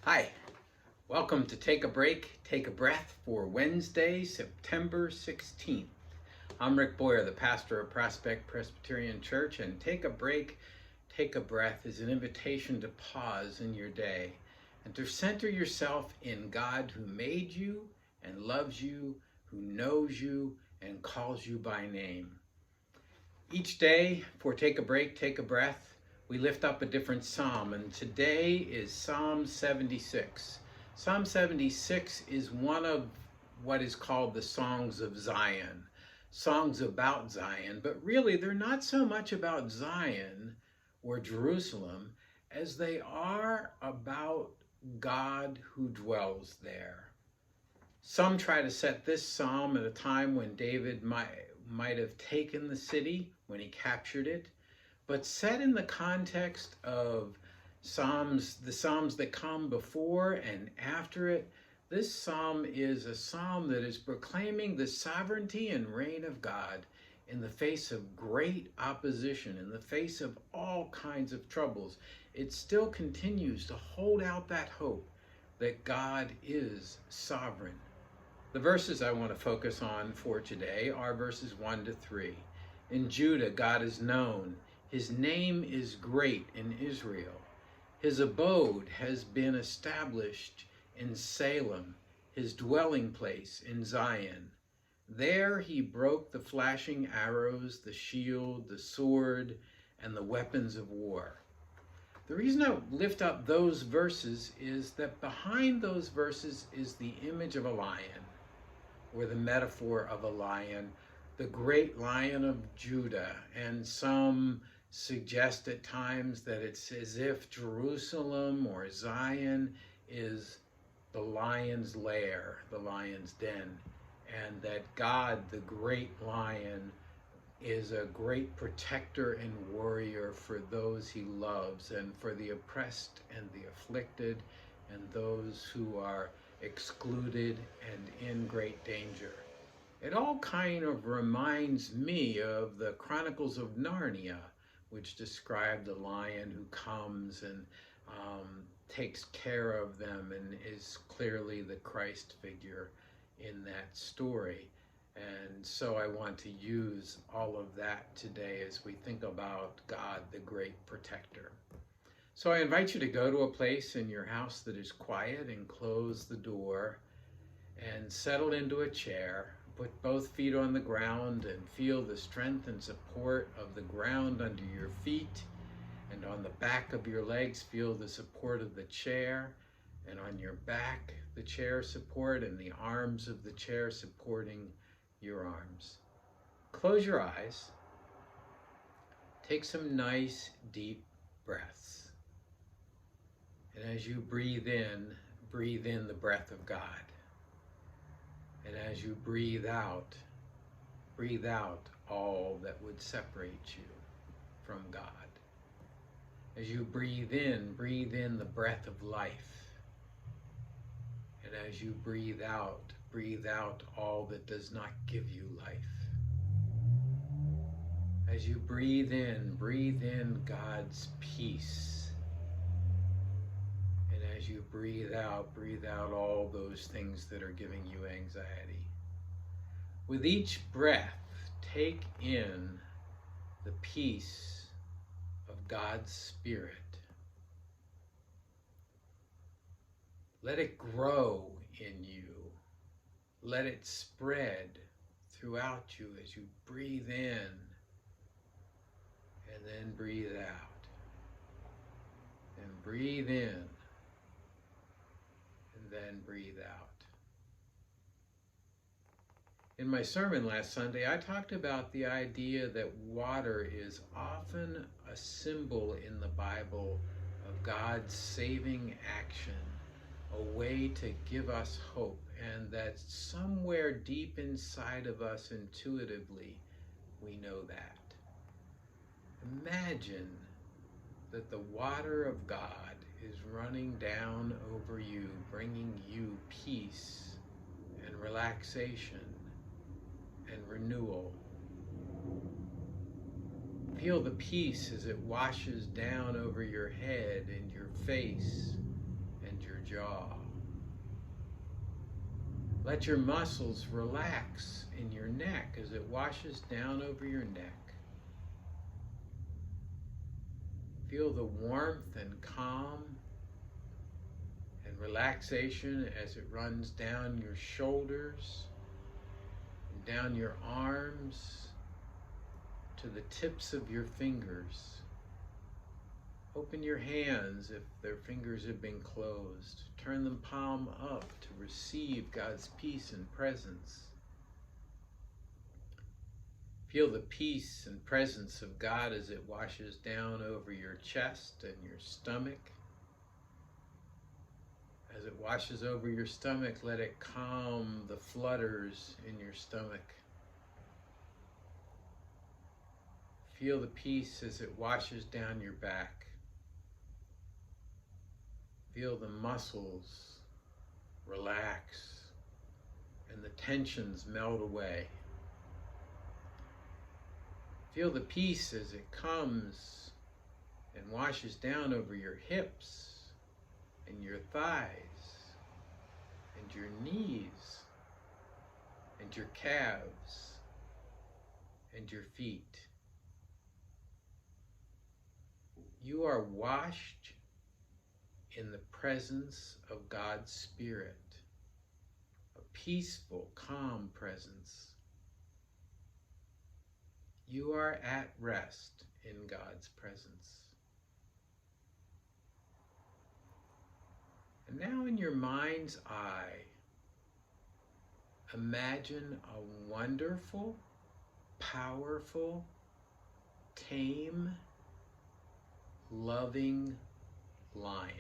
Hi, welcome to Take a Break, Take a Breath for Wednesday, September 16th. I'm Rick Boyer, the pastor of Prospect Presbyterian Church, and Take a Break, Take a Breath is an invitation to pause in your day and to center yourself in God who made you and loves you, who knows you and calls you by name. Each day for Take a Break, Take a Breath, we lift up a different psalm, and today is Psalm 76. Psalm 76 is one of what is called the Songs of Zion, songs about Zion, but really they're not so much about Zion or Jerusalem as they are about God who dwells there. Some try to set this psalm at a time when David might have taken the city, when he captured it, but set in the context of the psalms that come before and after it. This psalm is a psalm that is proclaiming the sovereignty and reign of God in the face of great opposition, in the face of all kinds of troubles. It still continues to hold out that hope that God is sovereign. The verses I want to focus on for today are verses 1 to 3. In Judah, God is known. His name is great in Israel. His abode has been established in Salem, his dwelling place in Zion. There he broke the flashing arrows, the shield, the sword, and the weapons of war. The reason I lift up those verses is that behind those verses is the image of a lion, or the metaphor of a lion, the great Lion of Judah. And some suggest at times that it's as if Jerusalem or Zion is the lion's lair, the lion's den, and that God, the great lion, is a great protector and warrior for those he loves, and for the oppressed and the afflicted and those who are excluded and in great danger. It all kind of reminds me of the Chronicles of Narnia, which describe the lion who comes and takes care of them and is clearly the Christ figure in that story. And so I want to use all of that today as we think about God, the great protector. So I invite you to go to a place in your house that is quiet and close the door and settle into a chair. Put both feet on the ground and feel the strength and support of the ground under your feet, and on the back of your legs feel the support of the chair, and on your back the chair support and the arms of the chair supporting your arms. Close your eyes. Take some nice deep breaths. And as you breathe in the breath of God. And as you breathe out all that would separate you from God. As you breathe in the breath of life. And as you breathe out all that does not give you life. As you breathe in God's peace. And as you breathe out all those things that are giving you anxiety. With each breath, take in the peace of God's Spirit. Let it grow in you. Let it spread throughout you as you breathe in and then breathe out. And breathe in and then breathe out. In my sermon last Sunday, I talked about the idea that water is often a symbol in the Bible of God's saving action, a way to give us hope, and that somewhere deep inside of us intuitively, we know that. Imagine that the water of God is running down over you, bringing you peace and relaxation and renewal. Feel the peace as it washes down over your head and your face and your jaw. Let your muscles relax in your neck as it washes down over your neck. Feel the warmth and calm and relaxation as it runs down your shoulders, and down your arms, to the tips of your fingers. Open your hands if their fingers have been closed. Turn them palm up to receive God's peace and presence. Feel the peace and presence of God as it washes down over your chest and your stomach. As it washes over your stomach, let it calm the flutters in your stomach. Feel the peace as it washes down your back. Feel the muscles relax and the tensions melt away. Feel the peace as it comes and washes down over your hips and your thighs and your knees and your calves and your feet. You are washed in the presence of God's Spirit, a peaceful, calm presence. You are at rest in God's presence. And now in your mind's eye, imagine a wonderful, powerful, tame, loving lion.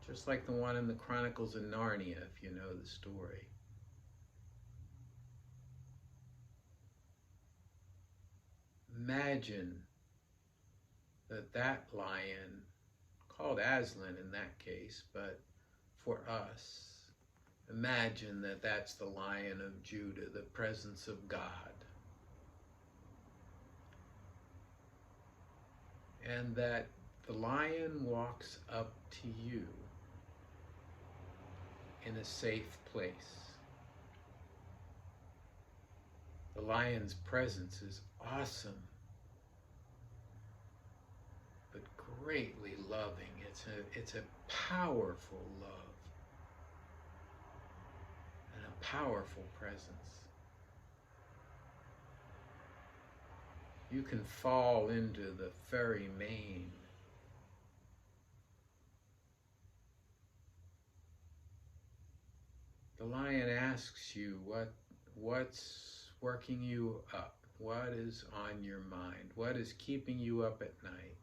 Just like the one in the Chronicles of Narnia, if you know the story. Imagine that lion, called Aslan in that case, but for us, imagine that's the Lion of Judah, the presence of God. And that the lion walks up to you in a safe place. The lion's presence is awesome, but greatly loving. It's a powerful love and a powerful presence. You can fall into the furry mane. The lion asks you what's working you up, what is on your mind, what is keeping you up at night.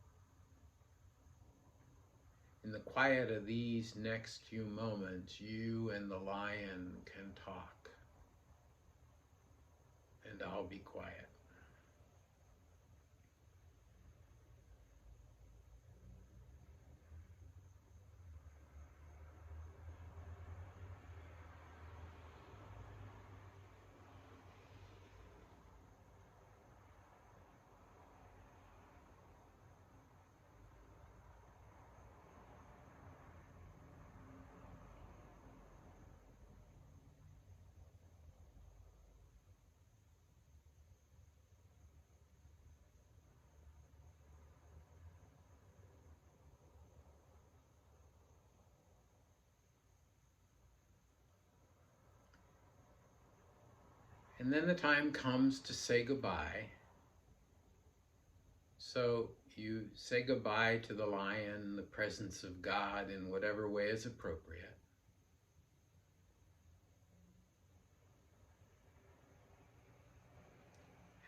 In the quiet of these next few moments, you and the lion can talk, and I'll be quiet. And then the time comes to say goodbye. So you say goodbye to the lion, the presence of God, in whatever way is appropriate.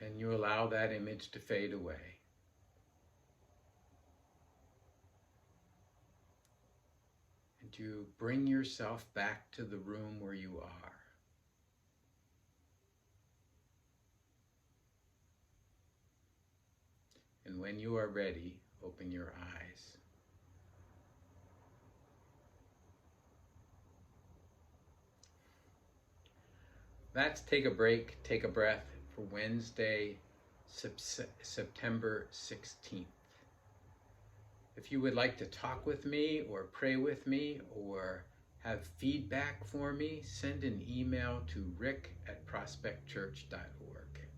And you allow that image to fade away. And you bring yourself back to the room where you are. And when you are ready, open your eyes. That's Take a Break, Take a Breath for Wednesday, September 16th. If you would like to talk with me or pray with me or have feedback for me, send an email to rick@prospectchurch.org.